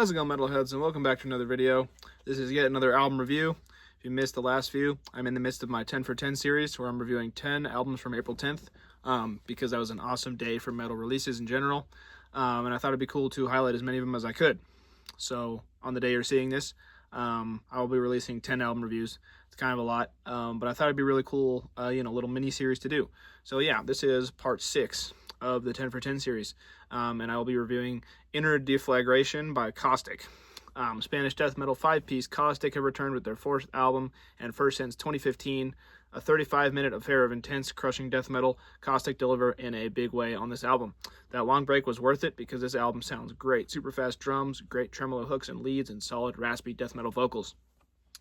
How's it going, metalheads, and welcome back to another video. This is yet another album review. If you missed the last few, I'm in the midst of my 10 for 10 series where I'm reviewing 10 albums from April 10th because that was an awesome day for metal releases in general, and I thought it'd be cool to highlight as many of them as I could. So on the day you're seeing this, I will be releasing 10 album reviews. It's kind of a lot, but I thought it'd be really cool, little mini series to do. So yeah, this is part 6 of the 10 for 10 series, and I will be reviewing Inner Deflagration by Caustic. Spanish death metal 5-piece Caustic have returned with their 4th album, and first since 2015. A 35-minute affair of intense, crushing death metal. Caustic deliver in a big way on this album. That long break was worth it because this album sounds great. Super fast drums, great tremolo hooks and leads, and solid, raspy death metal vocals.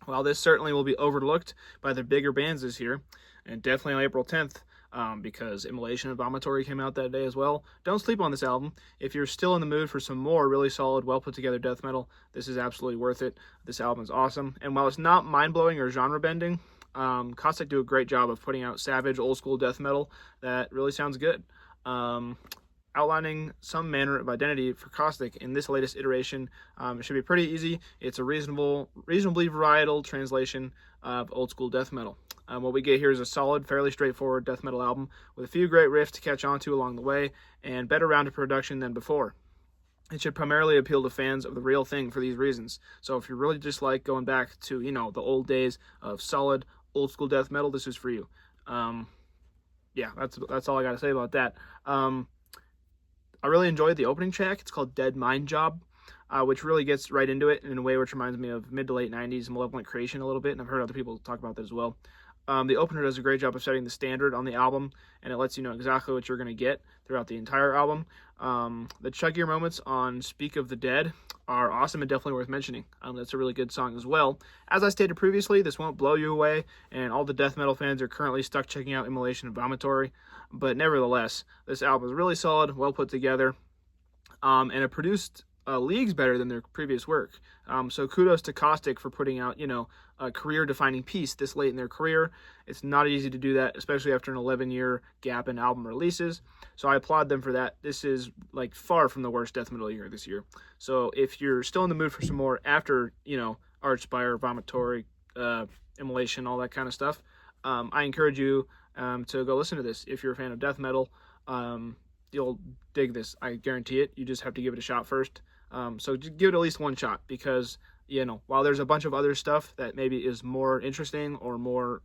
While this certainly will be overlooked by the bigger bands this year, and definitely on April 10th, because Immolation and Vomitory came out that day as well. Don't sleep on this album. If you're still in the mood for some more really solid, well-put-together death metal, this is absolutely worth it. This album is awesome, and while it's not mind-blowing or genre-bending, Caustic do a great job of putting out savage, old-school death metal that really sounds good. Outlining some manner of identity for Caustic in this latest iteration, it should be pretty easy. It's a reasonably varietal translation of old-school death metal. What we get here is a solid, fairly straightforward death metal album with a few great riffs to catch on to along the way, and better rounded production than before. It should primarily appeal to fans of the real thing for these reasons. So if you really just like going back to, the old days of solid, old-school death metal, this is for you. Yeah, that's all I got to say about that. I really enjoyed the opening track. It's called Dead Mind Job, which really gets right into it in a way which reminds me of mid to late 90s Malevolent Creation a little bit, and I've heard other people talk about that as well. The opener does a great job of setting the standard on the album, and it lets you know exactly what you're going to get throughout the entire album. The chuggier moments on Speak of the Dead are awesome and definitely worth mentioning. That's a really good song as well. As I stated previously, this won't blow you away, and all the death metal fans are currently stuck checking out Immolation and Vomitory, but nevertheless, this album is really solid, well put together, and it produced leagues better than their previous work. So kudos to Caustic for putting out, a career-defining piece this late in their career. It's not easy to do that, especially after an 11-year gap in album releases. So I applaud them for that. This is far from the worst death metal year this year. So if you're still in the mood for some more after, Archspire, Vomitory, Immolation, all that kind of stuff, I encourage you to go listen to this. If you're a fan of death metal, you'll dig this. I guarantee it. You just have to give it a shot first. So just give it at least one shot because, while there's a bunch of other stuff that maybe is more interesting or more,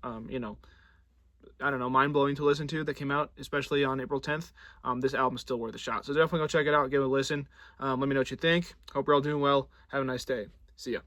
mind-blowing to listen to that came out, especially on April 10th, this album's still worth a shot. So definitely go check it out, give it a listen. Let me know what you think. Hope you're all doing well. Have a nice day. See ya.